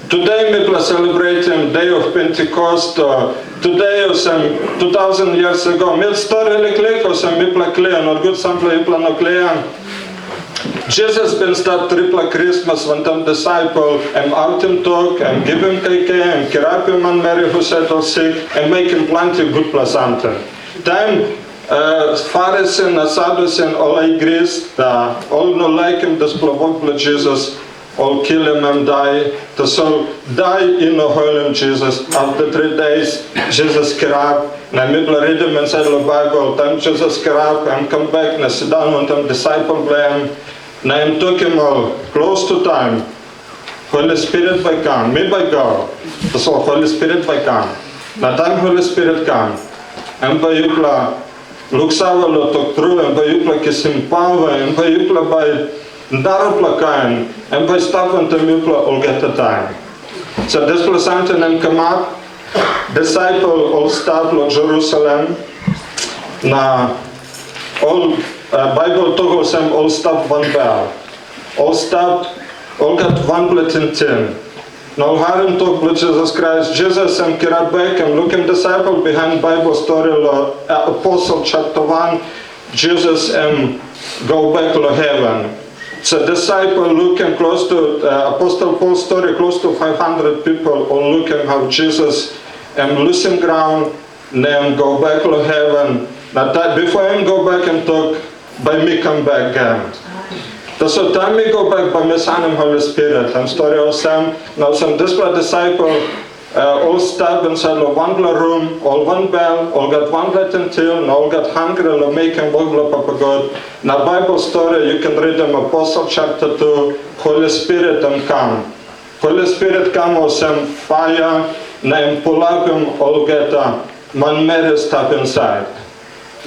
Today we celebrate the day of Pentecost. Today or some 2000 years ago. Mil story like or some mipla clear, not good sample mipla no clear. Jesus been start triple Christmas when the disciple and out him talk and give him cake and kirap him and Mary who settled sick and make him plenty good placenta. Time Pharisees and Sadducees all agrees that all no like him this plovok Jesus. All kill him and die. The soul die in the Holy Jesus. After 3 days, Jesus kirap. Na Bible read him inside the Bible. Then Jesus kirap and come back. Na sit down with him disciple blame. Na him took him all close to time. Holy Spirit by come. Me by go. The soul Holy Spirit by come. Na time Holy Spirit come. And by yukla luksava lo tok true. And by yukla kisim power. And by yukla by Darupla kain, and by staffen to mupla all get the time. So this placenta and come up, disciple all start lo Jerusalem, na all Bible togo sem all stop one bell, all stop, all got one platin tin. Now Harim talk with Jesus Christ, Jesus and kirat back and look him disciple behind Bible story lo Apostle chapter 1, Jesus go back to heaven. So disciple looking close to Apostle Paul's story, close to 500 people all looking how Jesus losing ground, then go back to heaven. Now that before him go back and talk, by me come back again. So time me go back by me son and Holy Spirit. And story of Sam, now some disciple all stop inside of one room, all one bell, all got one Latin till, all got hungry, all making Bible Papa God. Now Bible story, you can read them Apostle chapter 2, Holy Spirit come. Holy Spirit come with some fire, name pull up him, all get man Mary stop inside.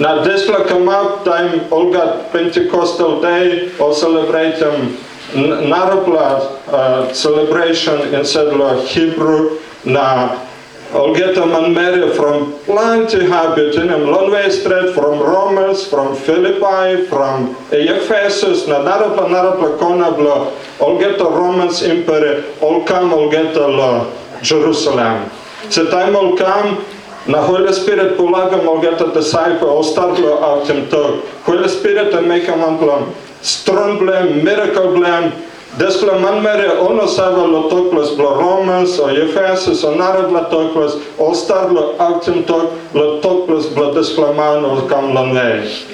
Now this will come up time, all got Pentecostal day, all celebrate them Narapla celebration instead of Hebrew. Now, I'll get a man married from plenty habit in him, long way straight from Romans, from Philippi, from Ephesus, na narapla konabla, I'll get a Romans Empire, all come, I'll get a Jerusalem. So time will come, na Holy Spirit pull up him, I'll get a disciple, I'll start out him talk. Holy Spirit and make him one strong blame, miracle blame. Despre man mere ono sava lo toklas blo Romans o Ephesus o narabla toklas o starlo actim tok lo toklas blo despre o kam lanvej.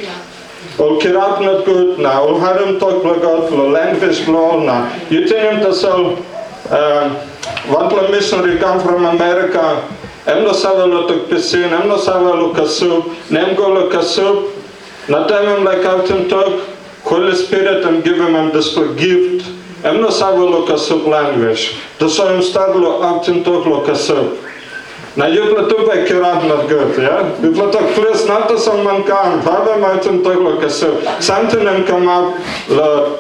O kirap not good na o harim tok blo God blo language blo na. You think to so one missionary come from America. Em lo sava lo Tok Pisin, em lo sava lo kasub, nem go lo kasub. Na time like actim tok Holy Spirit and give him this gift. I'm not saying lo kasub language. To so I'm start lo acting talk lo kasub. Now you play to by kirab not good, yeah? You play to please not to someone come. How am I to talk lo kasub? Something them come up lo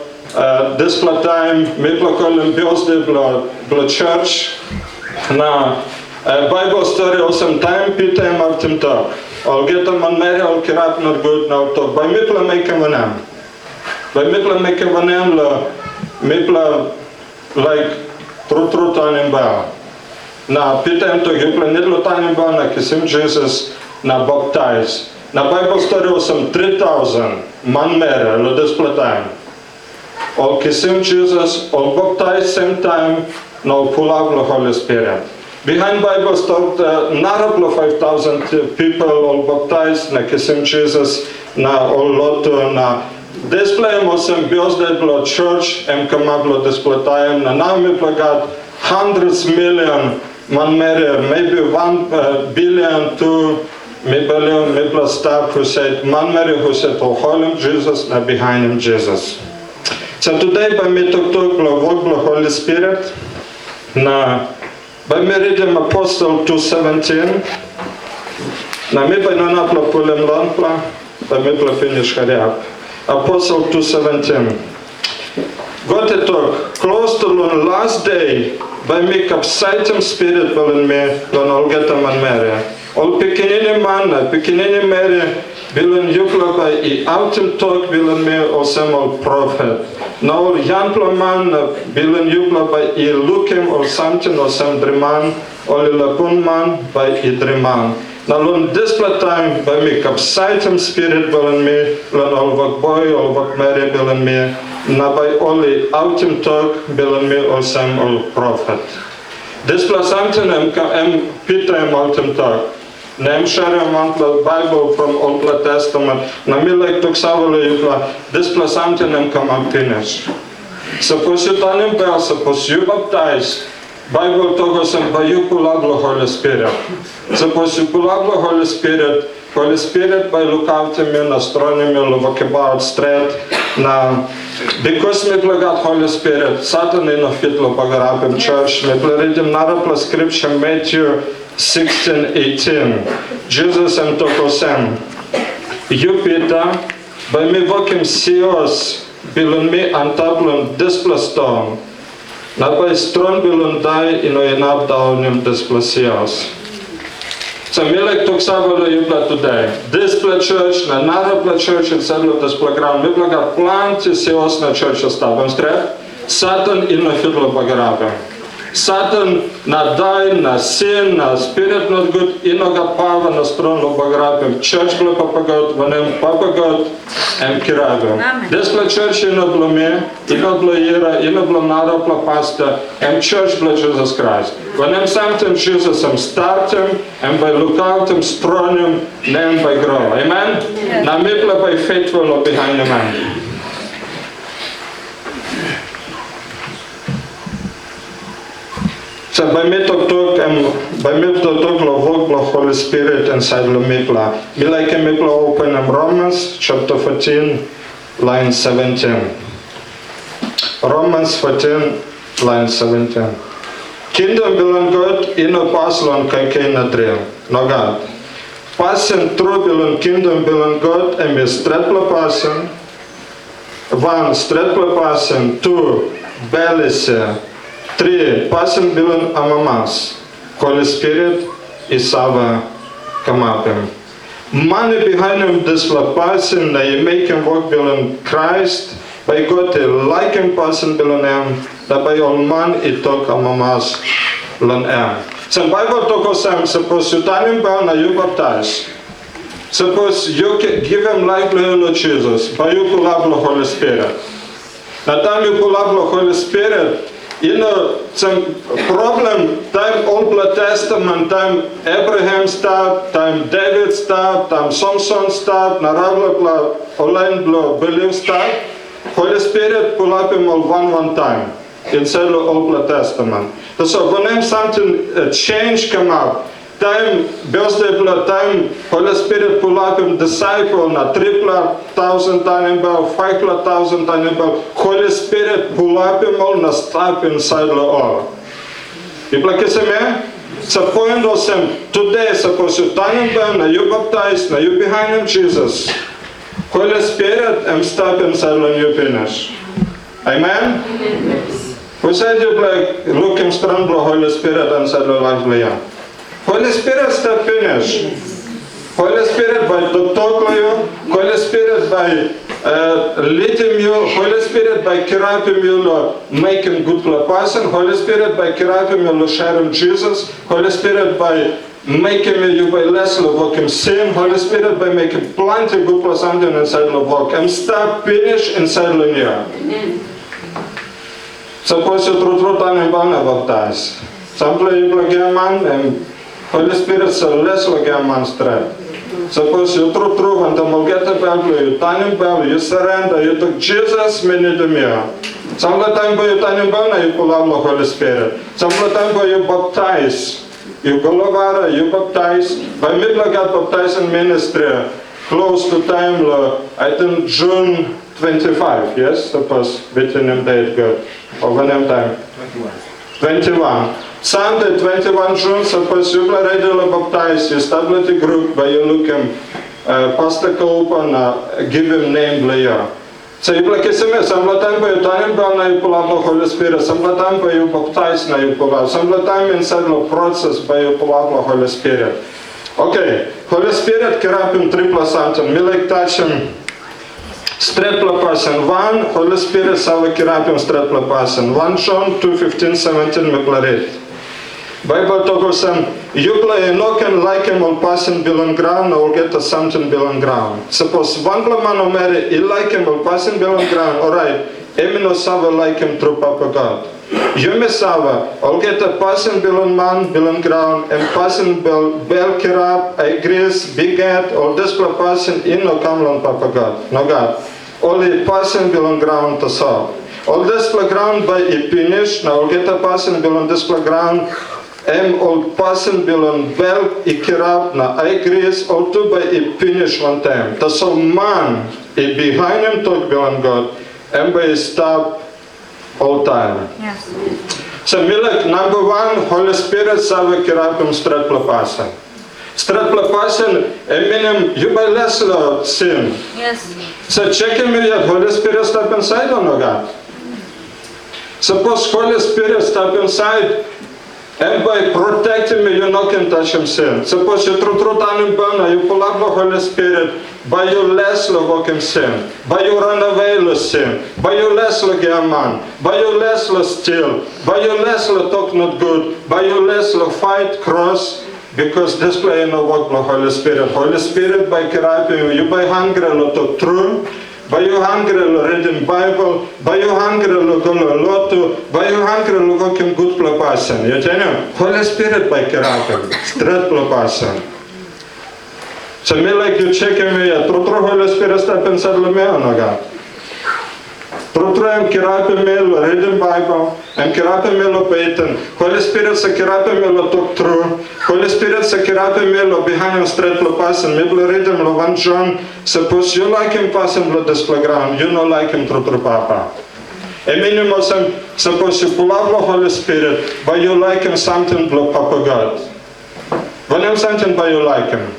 this play time. Me play call him birthday blo church. Now Bible story or some time Peter him acting talk. I'll get them on Mary. I'll kirab not good now talk. By me play make him a name. By me play make him a name lo. Mipla like true tanim ba. Na pitem to gipla nidlo tanim ba na kisim Jesus na baptize. Na Bible story was some 3,000 man mere lo display time. All kisim Jesus, all baptize same time, no pull up the Holy Spirit. Behind Bible story, naraplo 5,000 people all baptized na kisim Jesus na all loto na. Display was some birthday blood church and come up with display time. And now we got hundreds million man maybe 1 billion, 2 billion, maybe staff who said man who said oh Holy Jesus and behind him Jesus. So today by me talk walk the Holy Spirit. Now by me reading Apostle 2:17. Now me by not pull him lampla, by me finish hurry Apostle 2:17. God to talk close to the last day by make up sight spirit will in me, don't all get them and marry. Ol pequenine man, pequenine mere, bilen jukla by I autem tok bilen me osem ol prophet. Na ol jampla man, bilen jukla by I lukem ol samten osem driman, ol lapun man by I driman. Na lun displa time by me kapsaitem spirit bilen me, lun ol vak boy, ol vak mere bilen me, na by oli autem tok bilen me osem ol prophet. Displa samten em Peter em autem tok. Nem sharing the Bible from Old Testament. Na mi like tok savole yukla. Displa samten em come finish. Suppose you tanim bel, suppose you baptize. Bible togos em by you pulaglo Holy Spirit. Suppose you pulaglo Holy Spirit by look out me na stroni me lo about straight na because me plagat Holy Spirit Satan in a fitlo bagarapim church me reading narapla scripture Matthew 16:18. Jesus and tokosem. You Peter by me vokim sios bilun me antablun displa stone. Na by stron bilun dai ino enab daunim displa sios. So me like toksavolo yupla today. Displa church, na narapla church in sedlo displa ground. Me plagat planti sios na church ostavam strep. Satan ino fitlo bagarapim. Satan na dai, na sin, na spirit not good, inoga pava na strono bagrapim. Church blo papagot, vanem papagot, em kiragam. Displa church ino blo me, ino blo ira, ino blo nara pla pasta, em church blo Jesus Christ. Vanem samtem Jesus em startem, em by lookoutem stronim, nem by grow. Amen? Na mipla by faithful behind the man. So by me to talk lo Holy Spirit inside lo mipla. Me like a mipla open in Romans chapter 14, line 17. Romans 14, line 17. Kingdom belong God in a paslon kaikena dream. No God. Passing through belong kingdom belong God and me stretla passing. One stretla passing, two belise. 3. Passing bilun amamas. Holy Spirit isava kamapim. Money behind him displa passing na you make him walk bilun Christ. By God like him passing bilun em. Da by all man itok amamas lan em. So Bible toko sam suppose you tell him na you baptize. Suppose you give him life to Jesus. By you pull up the Holy Spirit. Na time you pull up the Holy Spirit. You know, some problem, time Old Testament, time Abraham start, time David start, time Samson start, Narabla Olain believe start. Holy Spirit pull up him all one time inside the Old Testament. So when something change come up, time birthday time Holy Spirit pull up him disciple na 3,000 time about 5,000 time about Holy Spirit pull up him all na stop inside the all. You like me? So point was him today suppose you time about na you baptized na you behind him Jesus. Holy Spirit and stop inside when you finish. Amen? Who said you like look him strong Holy Spirit inside the life layer? Holy Spirit step finish. Holy Spirit by talk you, Holy Spirit by leading you, Holy Spirit by kirapim you making good person, Holy Spirit by kirapim you sharing Jesus, Holy Spirit by making you by less walking sin, Holy Spirit by making plenty good person inside the walk and step finish inside the year. Suppose you true time in baptize. Sample you plug man and Holy Spirit so less like a man straight. Suppose you true and the Mulgeta Bible, you tiny Bible, you surrender, you took Jesus many to me. Some of the time you tiny Bible, you pull out the Holy Spirit. Some of the time you baptize. You go over, you baptize. By middle got baptized in ministry, close to time, I think June 25, yes? Suppose between them date good. Or when time? 21. Sunday, 21 June, suppose you are regularly baptized, you establish a group where you look him, Pastor Copen, give him name layer. So you like SMS, some time you time now you pull out the Holy Spirit, some time you baptize now you pull out, some time inside the process by you pull out the Holy Spirit. Okay, Holy Spirit kerapim tripla something. Me like touching stretla pasen. 1, Holy Spirit sava kerapim stretla pasen. 1 John 2:15, 17 me plarit. Bible tokosam, you play enoken like him all pasen bilon ground, or get a something bilon ground. Suppose one plamano meri, I like him all pasen bilon ground, alright, emino sava like him through Papa God. You me sava, all get a pasen bilon man, bilon ground, and pasen bel kirap, I gris, biget, all this pasen in no kamlon Papa God. No God. Only pasen bilon ground to solve. All this ground by I finish, now all get a pasen bilon this ground. All pasen bilon bel I kirap na I gris, all two by I finish one time. To so man, I behind him talk bilon God, and by stop all time. Yes. So milk number 1, Holy Spirit sava kirapim stretla pasen. Stretla pasen, eminim you by leslo sin. Yes. So check him yet, Holy Spirit step inside or no God? Suppose Holy Spirit step inside, and by protecting me, you not can touch him sin. Suppose you true time burn, you pull up the Holy Spirit, by you less walk him sin, by you run away sin, by you less man, by you less steal, by you less talk not good, by you less fight cross, because this play no work the Holy Spirit. Holy Spirit by kerapim, you by hungry talk true. By you hungry reading Bible, by you hungry go lotu, by you hungry walking good plapasan. You know, Holy Spirit by kerapim, straight plapasan. So me like you checking me, true Holy Spirit step inside me on God. True am kerapim me reading Bible, am kerapim me payton. Holy Spirit sa kerapim me talk true. Holy Spirit sa kerapim me behind him straight plapasan. Me reading 1 John. Suppose you like him passing blood display ground, you don't like him through Papa. A minimum, suppose you pull out the Holy Spirit, but you like him something blood Papa God. When I'm something, but you like him.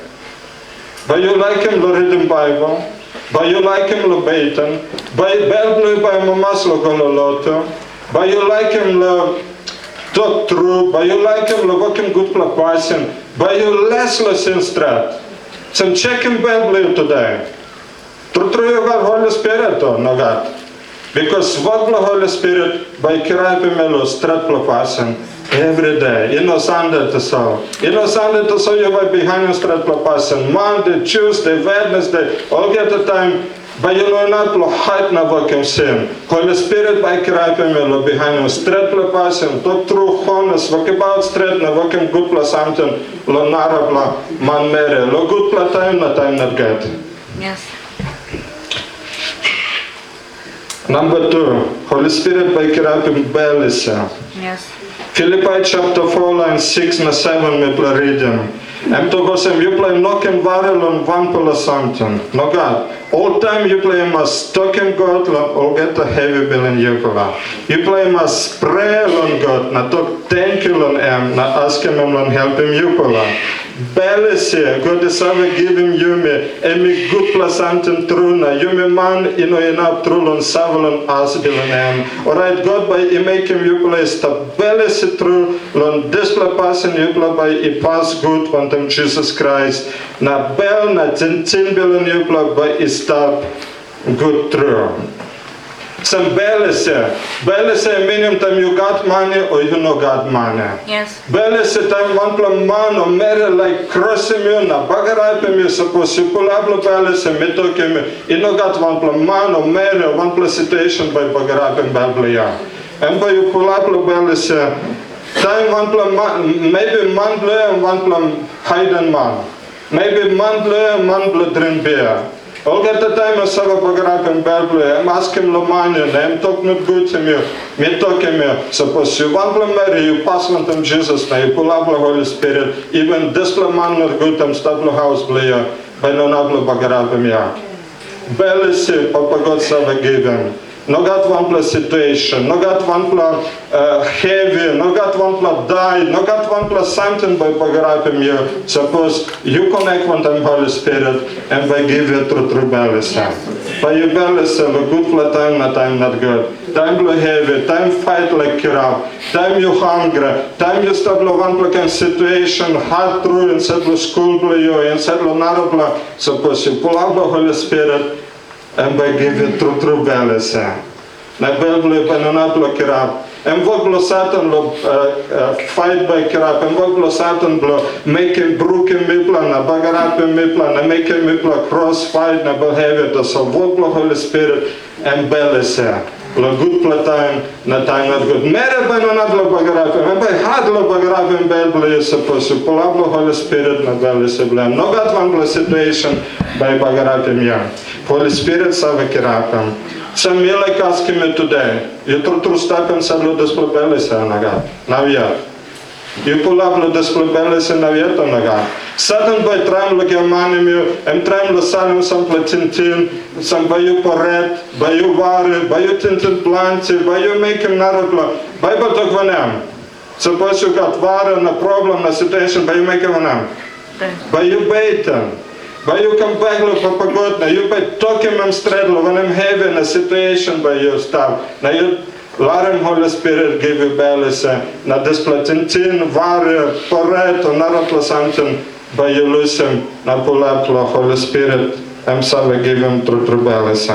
But you like him to read the Bible, but you like him to baitan, but Bible by mamas lo gololoto, but you like him to talk true, but you like him to walk him good plapasin, but you less sin strat. Some checking Bible today. True you got Holy Spirit or no God? Because what the Holy Spirit by kirapimelo strat plapasen every day. You know Sunday to so. You know Sunday to so you by behind strat plapasen. Monday, Tuesday, Wednesday, all get the time. But you know not lo height na vakem sin. Holy Spirit by kirapimelo behind strat plapasen. Talk true honest. Vak about strat na vakem good pla something. Lo narabla man mere. Lo good pla time na time not get. Yes. Number 2, Holy Spirit by kerapim belisa. Yes. Philippi chapter 4 line 6 na 7 me pla reading. Em to gosem you play knocking barrel on one pala something. No God. All time you play must talk in God or get a heavy bill in Yukola. You play must pray on God, na talk thank you on him, na ask him on help him Yukola. Belisi, God is ever giving you me, emi good plus something true na you me man, you know enough true on savalon as bill on him. Alright, God by he make him you play stop belisi true, on this person you play by he pass good on them Jesus Christ. Na bel na 10 billion you play by he stop good true. Some belisi meaning time you got money or you no got money. Yes. Belisi time one pla man or marry like crossing you na bagarapim you suppose you pull up the belisi me took him you no got one pla man or marry or one pla situation by bagarapim bablia. And by you pull up the belisi time one pla man maybe man blue and one pla hidden man. Maybe man blue and man blue drink beer. All get the time of Sava Bagarapim Bible, I'm asking Lomania, I'm talking not good to me, me talking me. Suppose you want to marry, you pass on them Jesus, now you pull up the Holy Spirit, even this man not good, I'm stop the house player, by no nablo Bagarapim ya. Belisi, Papa God Sava gave him. No got one plus situation, no got one plus heavy, no got one plus die, no got one plus something by Bagarapim you. Suppose you connect with them Holy Spirit and by give you true bellis. By you bellis, a good plus time not good. time you heavy, time fight like kirab, time you hungry, time you stop one like situation, hard through and settle school you and settle narabla, suppose you pull out the Holy Spirit and by give you true balance. Na Bible banana kirab. En wat Satan fight by kirab, en wat Satan make him broken mipla, na bagarap mipla, na make him mipla cross fight, na behavior, so what Holy Spirit and balance. Lo good time, na time not good. Mere banana bagarap, en by hard bagarap in Bible is supposed to pull up the Holy Spirit, na balance blame. No got one situation by bagarap young. Holy Spirit save kirab. Some me like asking me today, you true step and said, "Lo display bellis naga." Now yeah, you pull up lo display bellis and now yet naga. Sudden by trying look your money me, and trying to sell some platintin, some by you porret, by you ware, by you tinted plants, by you making narrow. Bible talk one am. Suppose you got ware and a problem, a situation, by you making one am. By you baiting. By you come back for God, now you by talking them straight, when I'm having a situation by your stuff. Now you let Holy Spirit give you balance, now this platintin, ware, porret, or not something by you listen, now pull up the Holy Spirit, and so we give him true balance.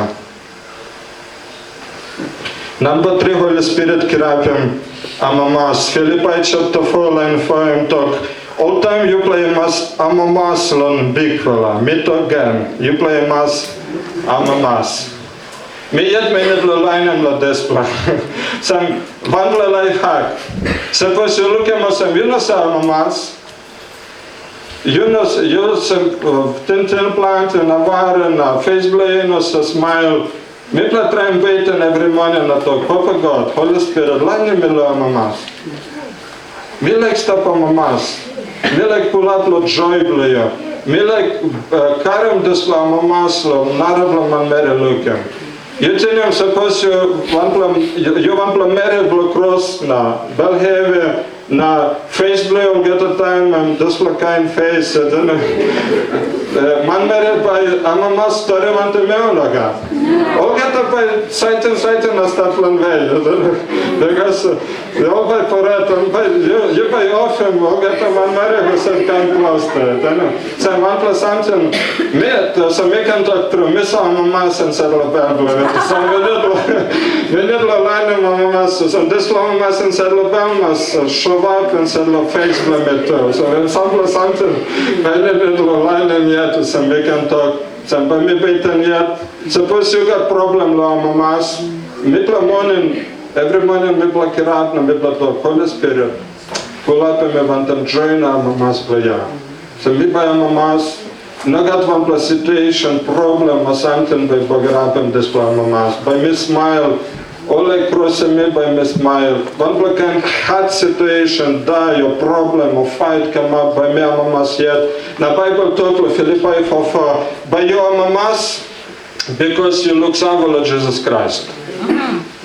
Number 3, Holy Spirit kirapim amamas. Philippi chapter 4 line 5 talk. All time you play mas amamas lon big fella. Meet again. You play mas amamas. Me yet minute lo line and lo display. Some one life hack. Suppose you look at some you know amamas. You know you some tintin plant and a wire and a face blade and a smile. Me try and wait and every morning I talk, Papa God, Holy Spirit, line me lo amamas. Me like stop amamas. Me like pull up lo joy player. Me like karam this lo amamas lo narabla man mere lukem. You tell him suppose you want to marry blo cross na bel heavy na face blue will get a time and this lo kind face man mere by amamas story want to me olaga. All get up by sight and na staplan way. Because you all by for it you by often all get a man mere who said kind close to it. So one plus something met so me can talk through miss amamas and settle a so we did a line of amamas so this long mass and settle a show up and settle a face limit too. So when something we did a line in yet so we can talk some by me baitan yet. Suppose you got problem lo amamas mitla morning every morning me block it out na me block Holy Spirit pull up and me want them join amamas playa. So me by amamas no got one plus situation, problem or something by bagarapim this amamas. By me smile, all I cross me by me smile. One block and hard situation, die or problem or fight come up by me amamas yet. Now Bible talk to Philippi 4:4. By your amamas, because you look savage Jesus Christ.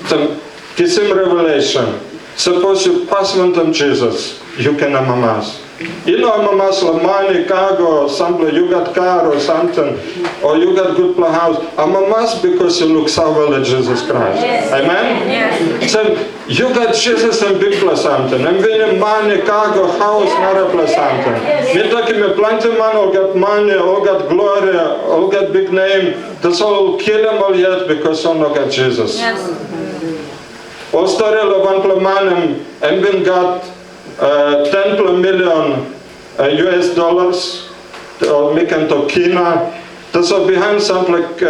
So kisim revelation. Suppose you pass one to Jesus, you can amamas. You know, amamas la money, cargo, something, you got car or something, or you got good house. Amamas because you look so well at Jesus Christ. Yes. Amen? Yes. So you got Jesus and big plus something. And when you money, cargo, house, not a plus something. Me talking me plenty man, all got money, all got glory, all got big name. That's all kill them all yet because all not got Jesus. Yes. All story of one man and been got 10 million US dollars or making to Kina. So behind something like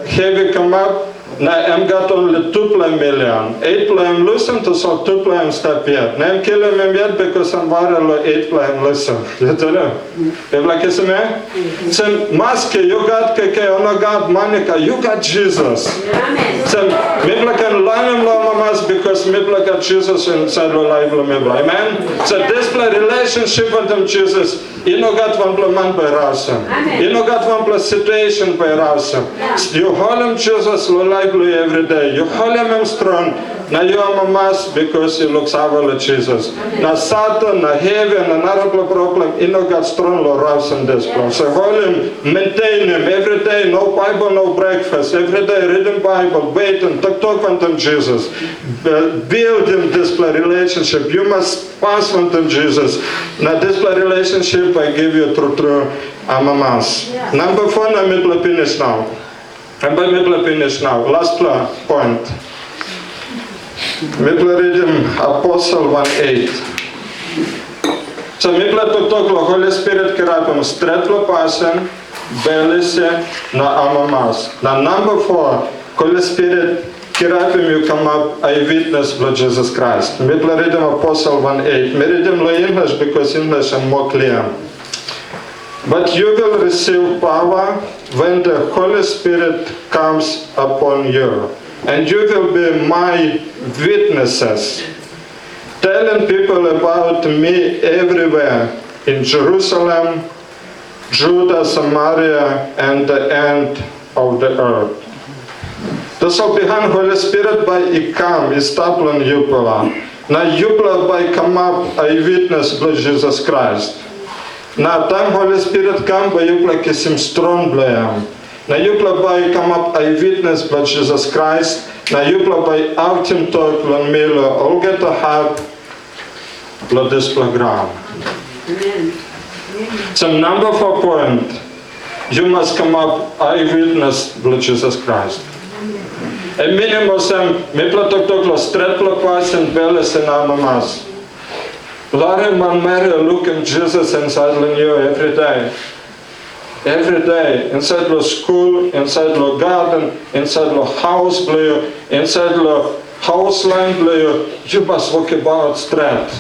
heavy come up. Now I'm got only 2 million. 8 plan listen to so 2 plan step yet. Now I'm killing him yet because I'm viral 8 plan listen. You know? You like it's me? So mask you got keke ono got Monica, you got Jesus. So maybe I can learn him mamas because maybe I got Jesus inside the life of me. Amen. So this relationship with them Jesus. You know got one man by Rasa. You know got one plus situation by Rasa. You hold him Jesus lively every day. You hold him strong. na your mamas because you look over Jesus. Na Satan, na heaven, another problem, you know God strong rouse in this place. So hold him, maintain him every day, no Bible, no breakfast, every day reading Bible, waiting, talk with him Jesus. Build him this relationship. You must pass with him Jesus. Now this relationship I give you through mamas. Number 4, I'm going to finish now. Last point. We will read Apostle 1:8. So we will talk about Holy Spirit kirapam stretlo pasen, belise na amamas. Now number 4, Holy Spirit kirapam you come up a witness for Jesus Christ. We will read Apostle 1:8. We read in English because English is more clear. But you will receive power when the Holy Spirit comes upon you, and you will be my witnesses, telling people about me everywhere, in Jerusalem, Judah, Samaria, and the end of the earth. Dus op behan Holy Spirit by ikam, istaplan jupela, na jupela by come up a witness for Jesus Christ. Na time Holy Spirit come by you like him strong blayam. Na you by come up a witness for Jesus Christ. Na you by out him talk lan mele all get a help for this program. So number 4 point, you must come up a witness for Jesus Christ. A minimum sem me platok lo stretlo pas and beles and amamas. Larry man Mary look at Jesus inside you every day. Every day. Inside the school, inside the garden, inside the house, inside the house line, you must walk about straight.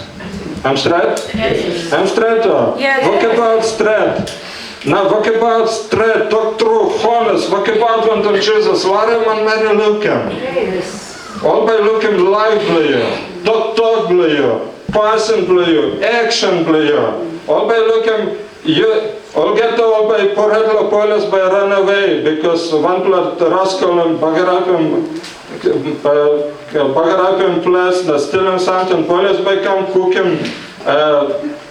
I'm straight? Yes. I'm straight. Yes. Walk about straight. Now walk about straight, talk through, honest, walk about unto Jesus. Larry man Mary look at him. Yes. All by looking lively, talk blue. Passing blue, action blue. All by looking, you all get all by poredlo police by run away because one blood rascal and bagarapim place, the stealing something, police by come cooking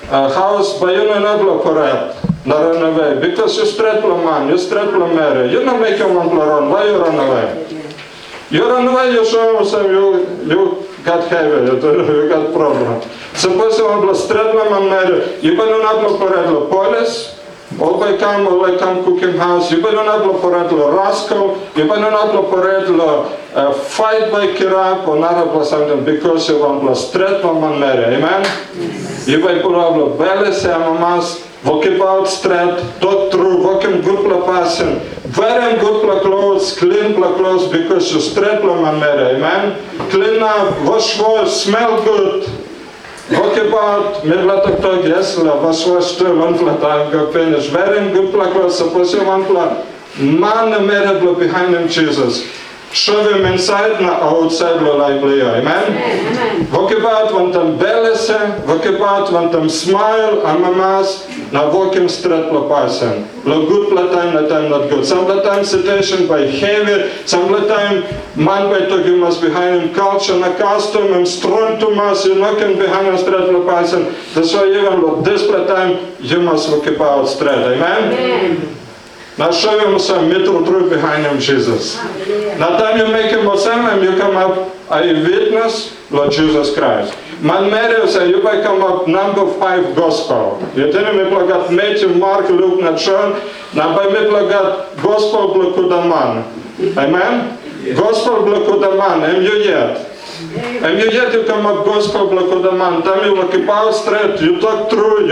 house by you no pored, not run away because you stretlo man, you stretlo Mary, you don't make one run, why you run away? You run away, you show some you got heavy, you got problem. Suppose you want to stretlo man Mary, you don't have no poredlo police. All by come cooking house, you don't have no poredlo rascal, you don't have no poredlo fight by kirap or not something because you want to stretlo man Mary, amen? You by poredlo belly se mamas, walk about straight, talk through, walking good la passing, wearing good la clothes, clean la clothes because you stretlo man Mary, amen? Clean up, wash, smell good. Walk about, yes, wash, one time, go finish. Wearing good clothes, suppose you want man Mary behind him, Jesus. Show him inside, na outside, amen? Amen. Walk about, want them belly, walk about, want them smile, amamas, na walk him straight la passen. Lo good time, na time not good. Some time situation by heavy, some time man by talk you must behind him culture, na custom, and strong to mass, you not can behind him straight la passen. That's why even lo this time, you must walk about straight, amen? Amen. Now show him some middle truth behind him, Jesus. Now time you make him and you come up a witness, Lord Jesus Christ. Man Mary say you may come up number 5 gospel. You tell me got Matthew, Mark, Luke, and John. Now by me got gospel blokudaman. Amen? Gospel blokudaman. Am you yet? And you come up gospel blokudaman. Time you walk about straight, you talk through,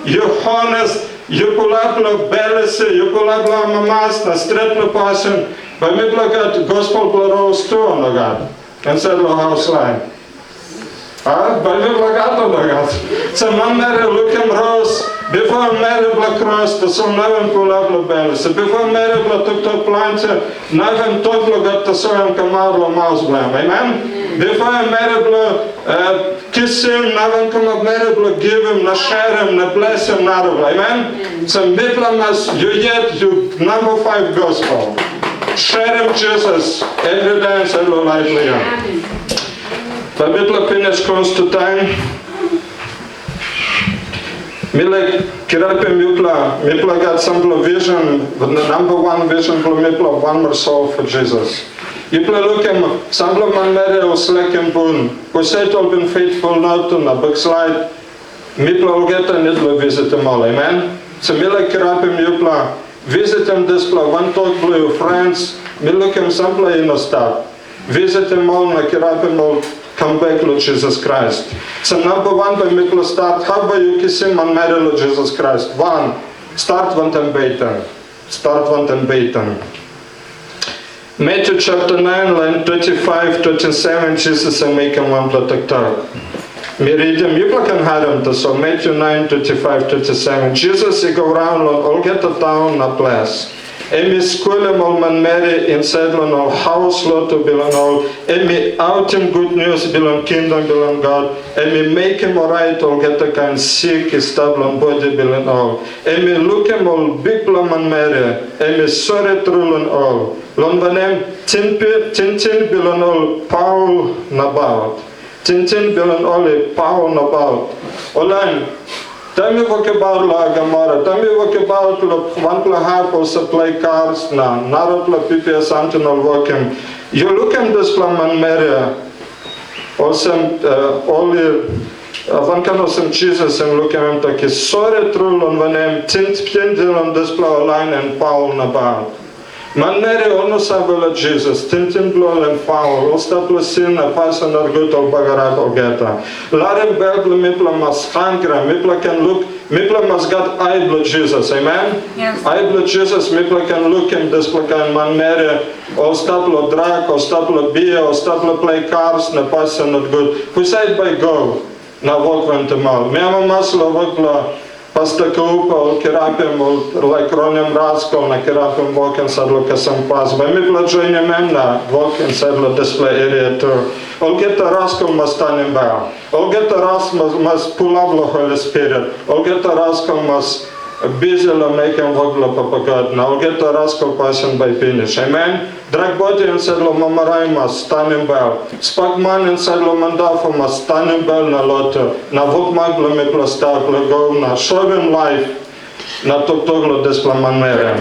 you're honest. You pull up the bells, you pull up the mamas, the straight the passion, but we look at gospel rose too on the God, inside the house line. But we look at the God. So man Mary look him rose, before Mary the cross, the son never pull up the bells. Before Mary the took the plant, never talk got the son come out the mouse blam. Amen? Before Mary kiss him, never come up Mary give him, na share him, na bless him, na amen? So Midlamas, you yet you number 5 gospel. Share him Jesus every day and say lo lively. Pabitla finish close to time. Mile kirapim mipla got some vision, the number one vision for mipla one more soul for Jesus. Mipla lookem some man mere oslekem bun. Kuset all been faithful not to na backslide. Mipla will get a nidla visit them all, amen? So mile kirapim mipla visit them this pla one talk blue friends. Milukem some play in a start. Visit them all na kirapim all. Come back to Jesus Christ. So number one, by Mikla start, how about you kissing man marry Lord Jesus Christ? One, start one ten beten. Start one ten beten. Matthew chapter 9, line 25, 27, Jesus and make him one platak. Me read him, you can have him to so Matthew 9, 25, 27. Jesus he go around all get the town na place. Emi skule mol man mere in sedlon al house loto bilan all. Emi out him good news bilan kingdom bilan God. Emi make him alright all get a kind sick stablon body bilan all. Emi look him all big man mere. Emi sorry trulon all. Lon vanem tin bilan all Paul nabout. Tin bilan all Paul nabout. Olan. Tell me what about la Gamora. Tell me what about one plahap or supply cars na narot la PPS antinal working. You look at this plaman Maria. Also only one kind of some Jesus and look at him take his sorry true on one name tint pindil on this plow line and Paul nabout. Man Mary almost sabela Jesus, tintin blol and Paul, ostapla sin a pasan argut al bagarat ogeta. Larem belble mipla mas hankra, mipla can look, mipla mas got eye blood Jesus, amen? Yes. Eye blood Jesus, mipla can look in this plakan man Mary, ostapla drag, ostapla beer, ostapla play cars, na pasan not good. Who said by go? Na walk went to mal. Mema masla wakla. Pasta Kaupa, Kirapim, like Ronim Rasko, na Kirapim walk and saddle Kasam Pass. By Mipla Jenya Memna, walk and saddle display area tour. All get the Rasko must stand in bow. All get the Rasko must pull up the Holy Spirit. All get the Rasko must busy making work la Papa God. Now get the Rasko passing by finish. Amen. Drag body and saddle Mamarai must stand in bow. Spak man and saddle Mandafa must stand in bow na loto. Na vok magla mipla start la go na show him life. Na toglo displa manera.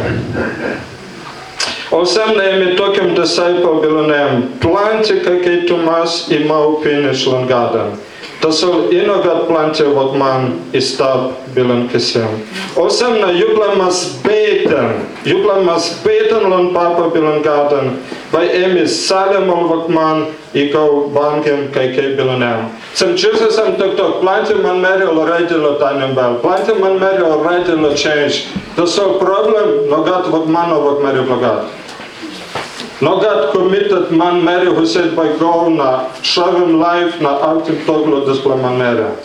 Osem na imi tokim disciple bilonem. Planti kakei tumas ima upinish langadan. Tasol inogat plante what man istap bilan kisem. Osem na yupla mas beten lon papa bilan garden. By emi salem ol what man iko bankem kakei bilanem. Sem Jesus am tok plante man meri already lo tanem bel. Plante man meri already lo change. Tasol problem logat what man o what meri logat. No God committed man Mary who said by go na show him life na active toglo display man Mary.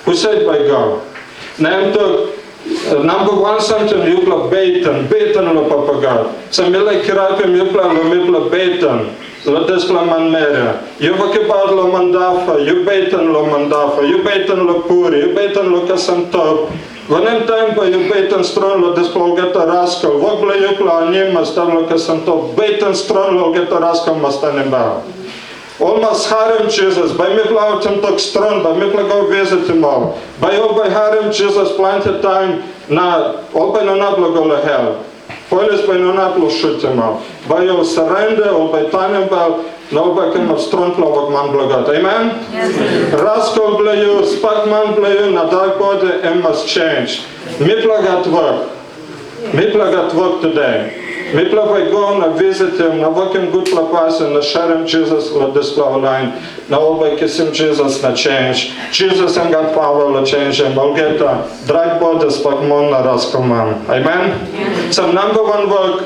Who said by go? Name to number one something yupla beten lo papa God. So mila kirapim yupla lo mipla beten lo display man Mary. You vakibad lo mandafa, you beten lo mandafa, you beten lo puri, you beten lo kasam top. Vanem tempo you beten stronlo display geta raskol. Vogla yupla anima stavlo kasam top. Beten stronlo geta raskol mastanem ba. Almost harem Jesus. By me plau tim tok stron. By me go visit him all. By all by harem Jesus planted time na all by no nablo go to hell. Polis by no nablo shoot him all. By your surrender all by tanem ba. No by kem of stron plau man blogat. Amen. Yes. Raskol blayu, spak man blayu na dark body and must change. Me plagat work today. Me plagaj go na visit him, na wakim good plapasim, na sharim Jesus la display line, na obaj kisim Jesus na change. Jesus am got power la change him. Olgeta, drag body spak mon na raskol man. Amen. So number one work,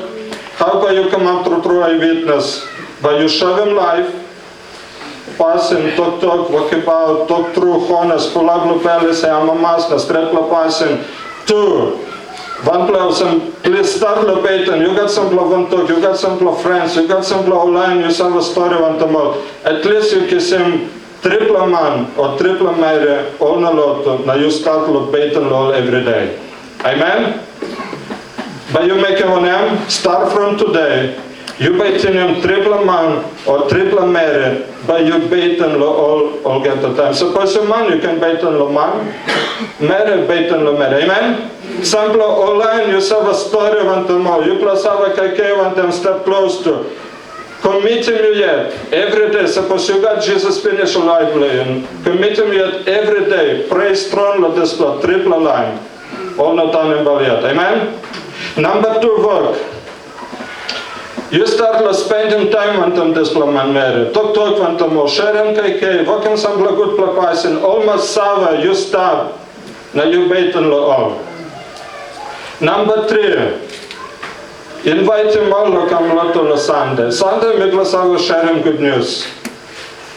how can you come up through a witness? By you show him life, passing, talk, walk about, talk through, honest, pull up lupeli, say amamas, na strepla passing. Two, one person, please start lopating, you got some one talk, you got some friends, you got some online, you have a story one tomorrow. At least you kiss him triple man or triple mare, all na lot, now you start lopating all every day. Amen? But you make one name, start from today. You baitin tripla man or tripla mere, but you baitin all get the time. Suppose a man, you can baitin lo man, mere baitin lo mere. Amen? Sample online, you have a story want to know. You plus have a kake want them step close to. Commit him yet every day. Suppose you got Jesus finish life laying. Commit him yet every day. Pray strong lo this triple line. All not on him yet. Amen? Number 2 work. You start spending time on them this man mere. Talk on them all. Share him kake. Walking some good plapasin. Almost sava. You stop. Now you baitin lo all. Number 3. Invite him all to come to Sunday. Sunday, we will share him good news.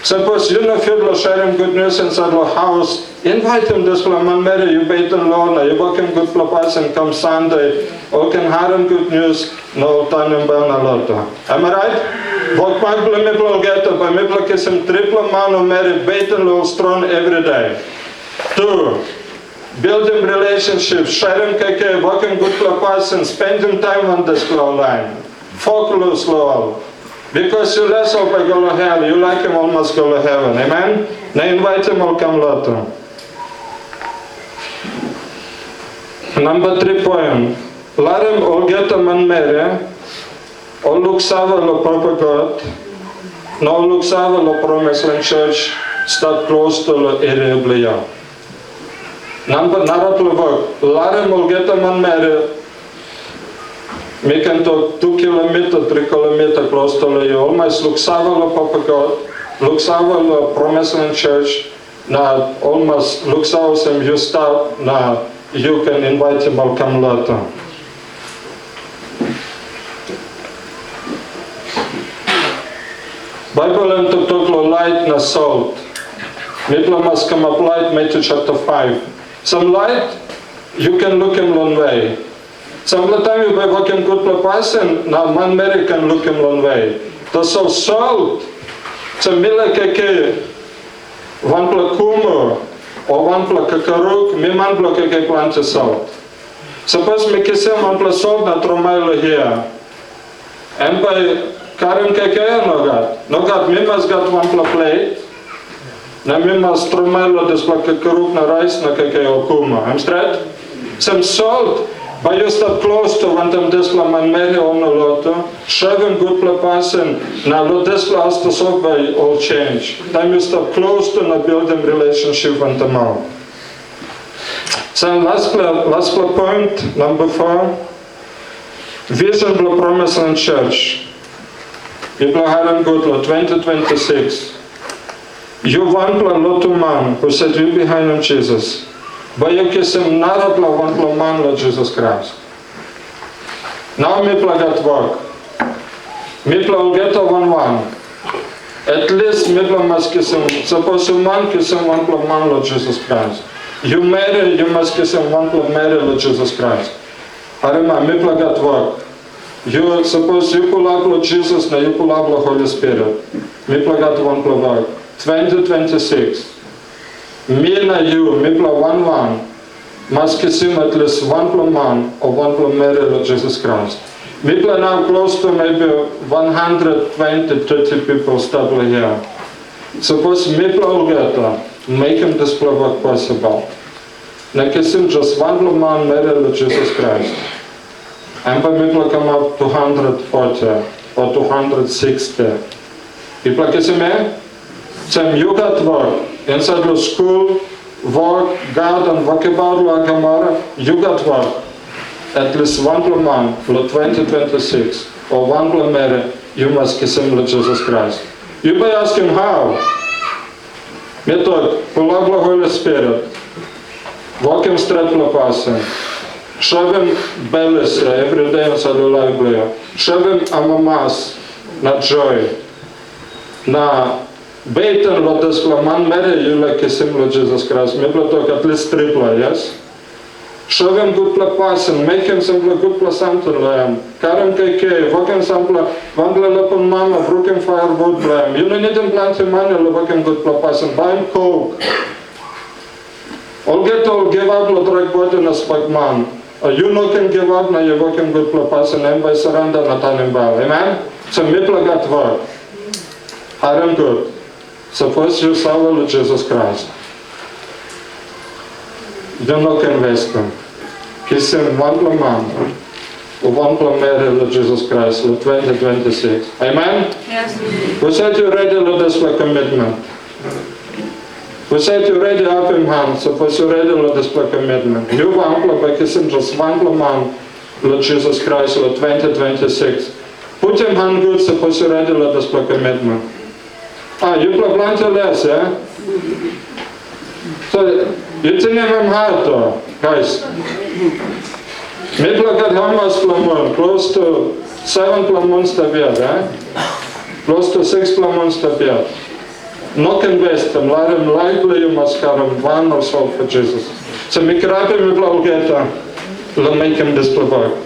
Suppose you know if you will share him good news inside the house, invite him this man Mary, you bait him low, you walk him good place and come Sunday, or can have him good news, no time him bell na lotto. Am I right? Walk back to me will get up, I will kiss him triple man or Mary, bait him low strong every day. 2. Building relationships, sharing kake, walking good place, spending time on this flow line. Focus low. Because you less of a go to hell, you like him almost go to heaven. Amen? Now invite him all come later. Number 3 point. Let him all get him and marry. All look sava lo Papa God. No look sava lo Promise Land Church. Start close to the area of Bilong. Number work. Let him all get him and marry. We can talk 2 kilometers, 3 kilometers close to the almost look sava lo Papa God. Look sava lo Promise Land Church. Now almost look sava some you start. Now you can invite him all come later. Bible and to talk lo light na salt. Mitla must come up light, Matthew chapter 5. Some light, you can look him long way. Some of the time you by walking good person, now man Mary can look him long way. The so salt, some mila keke, one pla kumo, or one pla kakaruk, me man pla keke plant salt. Suppose me kiss him one pla salt na tromailo here. And by Karim keke no got me must got one pla plate. Na mi must tromailo this pla kakaruk na rice na keke okuma. I'm straight? Some salt. But you stop close to one them this pla man Mary on the lotto. Shove him good pla person. Now lo this pla has to solve by all change. Then you stop close to na building relationship on the mouth. So last point, number 4. Vision for Promise Land Church. People are good lo 2026. You want pla lot of man who said you behind him Jesus. But you kiss him not a one pla man Lord Jesus Christ. Now me pla get work. Me pla will get a 1-1. At least me pla must kiss him. Suppose you man kiss him one pla man Lord Jesus Christ. You marry, you must kiss him one pla marry Lord Jesus Christ. Arima, me pla get work. You suppose you pull up Lord Jesus, now you pull up the Holy Spirit. Me pla get one pla work. 2026. Me na you, me pla 1-1. Must kiss him at least one pla man or one pla marry Lord Jesus Christ. Me pla now close to maybe 120, 30 people stable here. Suppose me pla will get make him this pla work possible. Na kiss him just one pla man marry Lord Jesus Christ. And by me pla come up 240 or 260. People kiss him Some you got work. Inside the school, work, garden, work about like Gamara, you got work. At least one per month for 2026, or one per Mary, you must kiss him with Jesus Christ. You may ask him how. Me talk, pull up the Holy Spirit, walk him straight to person, show him bellies every day inside the library, show him amamas, not joy, na Beten lo this man Mary, you like kiss him with Jesus Christ. Me talk at least triple, yes? Show him good person, make him some good something lamb. Karim keke, walk him some vandla lepon mama, brook him firewood lamb. You don't need him plant him money, walk him good person, buy him coke. All get all give up lo drag body na spike man. You know can give up na you walk him good person, and by surrender na tanim bal. Amen? So mi plagat work. Harem good. Suppose you follow Lord Jesus Christ. You know can waste them. Kisim one man. One mere Lord Jesus Christ, Lord 2026. Amen? Yes. We said you ready, Lord, this for commitment. We said you ready up in hand, suppose you ready, Lord, this for commitment. You want to be kissing just one man, Lord Jesus Christ, Lord 2026. Put him hand good, suppose you ready, Lord, this for commitment. You plan to less, yeah? So, you think him hard, guys. Middle got how much plamon? Close to 7 plamons to bed, eh? Close to 6 plamons to bed. No can waste them. Let him lively, you must have him one or so for Jesus. So make it happy, we will get we'll make him display work.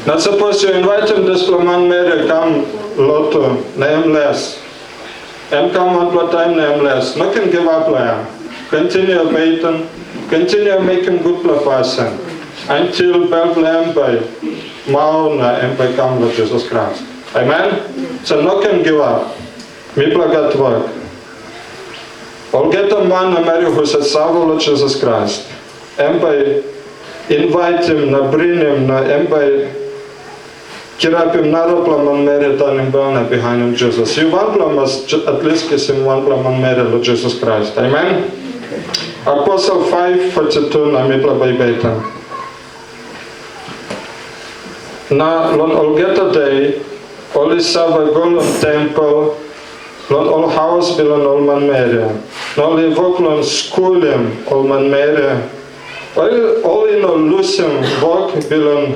Now suppose you invite him display man Mary come lotto, nameless. And come on what time nameless. No can give up lamb. Continue waiting, continue making good person until Bethlehem by Mauna and by come Lord Jesus Christ. Amen? So no can give up. People got work. I'll get a man in Mary who says, Salve Lord Jesus Christ. And by invite him, na bring him, na and by kirap him na roplaman Mary turning down behind him Jesus. You want must at least kiss him one plaman Mary Lord Jesus Christ. Amen? Apostle 5:42 na mitla by Beta. Na lon olgeta day, oli sava golon temple, lon ol house bilon olman Mary. No li voklon skulem olman Mary. Oli no lusem vok bilon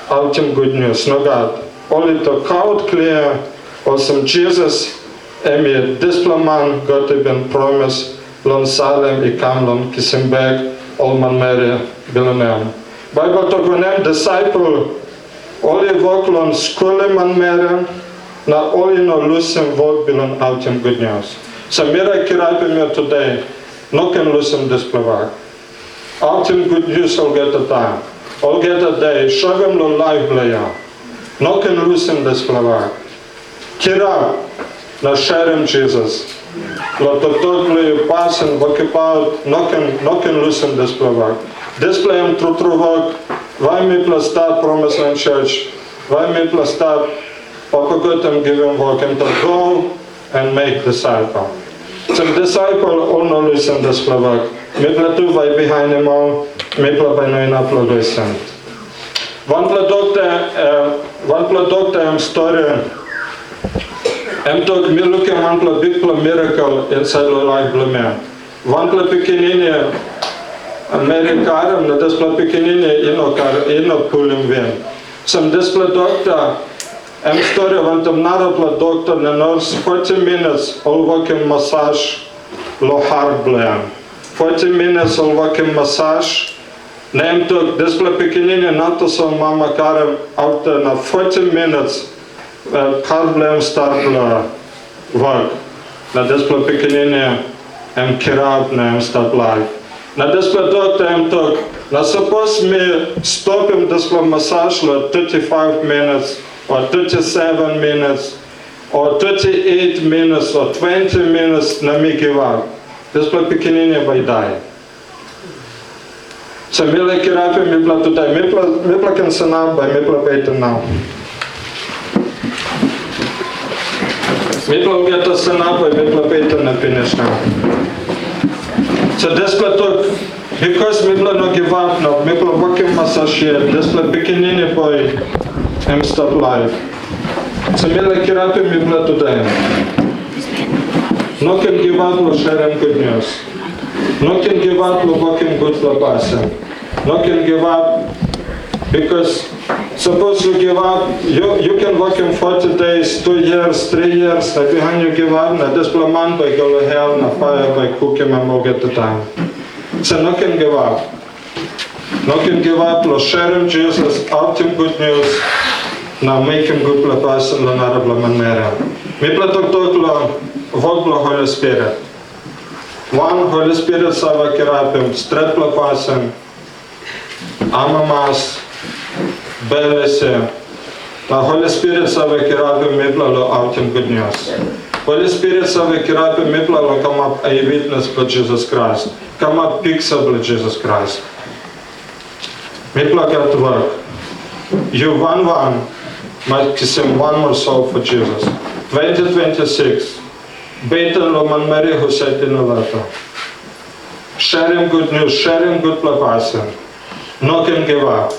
autim good news. No God. Oli to kaut clear osem Jesus emi displaman got even promise. Lon Salem I kam lon Kissimbeg, Olman Mary, Bilonem. Bible to gonem disciple, oli vok lon skule man Mary, na oli no lusem vok bilon autim good news. So mira kirapim you today, no can lusem displavak. Autim good news all get a time, all get a day, shogam lo life blaya. No can lusem displavak. Kirap, na sherem Jesus. Lord, to totally pass and work about, no can loosen this work. Display him true work. Why me plus start Promise Land Church? Why me plus start Papa God and give him work and to go and make disciple. So disciple all no loosen this work. Me plus two by behind him all, me plus by no enough listen. One plus doctor story. I'm talking, me looking one big miracle inside the life of man. One pequenine America, na this pequenine ino pulling win. Some this doctor, I'm story one of another doctor, na nurse 40 minutes all working massage, lo hard blame. 40 minutes all working massage. Name took this pequenine not to some mama Karam after na 40 minutes. Problem start work. Na despo pequenine kirab na start life. Na despo doctor talk. Na suppose me stop him despo massage 35 minutes or 37 minutes or 38 minutes or 20 minutes na me give up. Despo pequenine by die. So me le kirab me pla today. Me pla can sanam by me pla better now. People get to stand up and people pay to finish now. So this talk, because people not give up now, people working massage here, this beginning boy, I'm stop life. So me like kirapi people today. No can give up to sharing good news. No can give up to working good for person. No can give up because suppose you give up, you can work in 40 days, 2 years, 3 years, and behind you give up, na this month by go to hell, na fire by cooking and will get the time. So no can give up. No can give up, lo sharing Jesus, out him good news, na make him good person, lo narabla manera. Mi platok lo voglo Holy Spirit. One Holy Spirit sava kirapim, stretla person, amamas, Belese. The Holy Spirit sa vekirape mipla lo out in good news. Holy Spirit sa vekirape mipla lo come up a witness for Jesus Christ. Come up picture for Jesus Christ. Mipla got to work. You one might kiss him one more soul for Jesus. 2026. Beten lo man Mary who said in a letter. Sharing good news, sharing good plapasem. No can give up.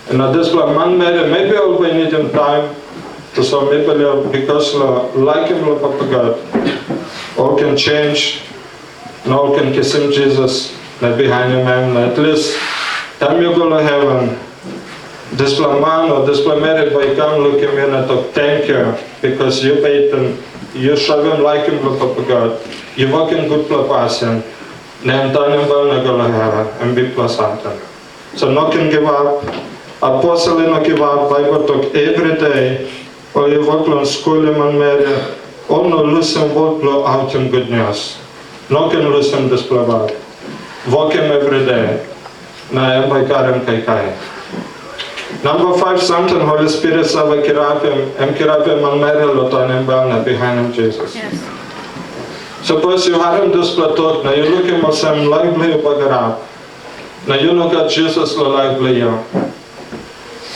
And at this point, man Mary, maybe all we need in time to some people because like him, Papa God, all can change, and all can kiss him Jesus, not behind him, and at least time you go to heaven. This man or this Mary, by come look him in and talk, thank you, because you bait and you show him like him, Papa God. You walk in good plapasem, and time you go to heaven and be placenta. So no can give up. Apostle no give up, Bible talk every day. Or you work on school man Mary. All no listen work blow out in good news. No can listen this play. Walk him every day. Na em by karem kai. Number 5, something Holy Spirit sa kirapim, kirapim man Mary lotanem na behind him Jesus. Yes. Suppose you have him this talk, now you look him at some lively bagarap. Now you look at Jesus lively.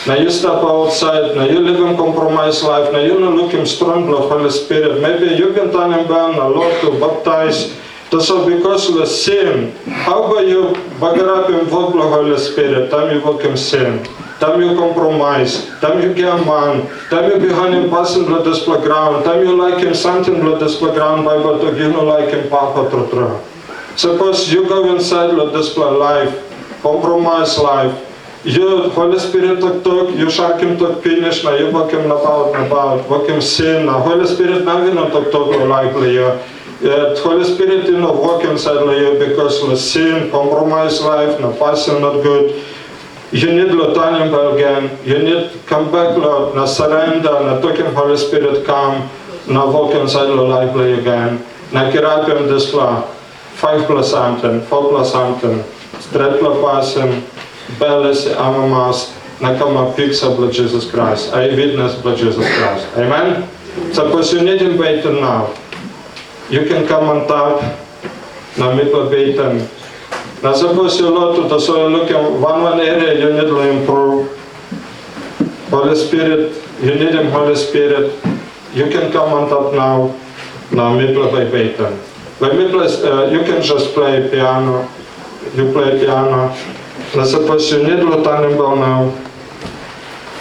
Now you step outside, now you live in compromised life, now you not looking strong of Holy Spirit. Maybe you can turn him down a lot to baptize. So because of the sin, how about you bagarap invoke the Holy Spirit? Time you walk him sin. Time you compromise. Time you get a man. Time you behind him passing blood display ground. Time you like him something blood display ground, Bible to you not like him papa true. Suppose you go inside blood display life, compromise life. You Holy Spirit talk, you shark him talk finish, now you walk him about, walk him sin. Now Holy Spirit now you not talk likely you. Holy Spirit you know walk inside you because of sin, compromise life, now passing not good. You need to turn him again. You need to come back, Lord, now surrender, now talk him Holy Spirit come, now walk inside lively again. Now kirap him this 5 plus something, 4 plus something, straight plus passing. Beles amamas nakama picture of Jesus Christ. I witness of Jesus Christ. Amen? Suppose you need him waiting now. You can come on top. Now people waiting. Now suppose you look to the soil looking one area you need to improve. Holy Spirit, you need him Holy Spirit. You can come on top now. Now people waiting. When people you can just play piano. You play piano. Now suppose you need to turn him down now.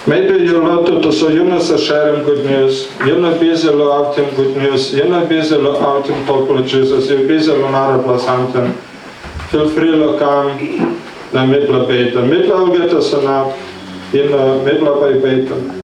Maybe you lot to so you're not sharing good news. You're not busy out in good news. You're not busy out in talk with Jesus. You're busy on other something. Feel free to come. Na mitla beta. Mitla will get us enough. In mitla by beta.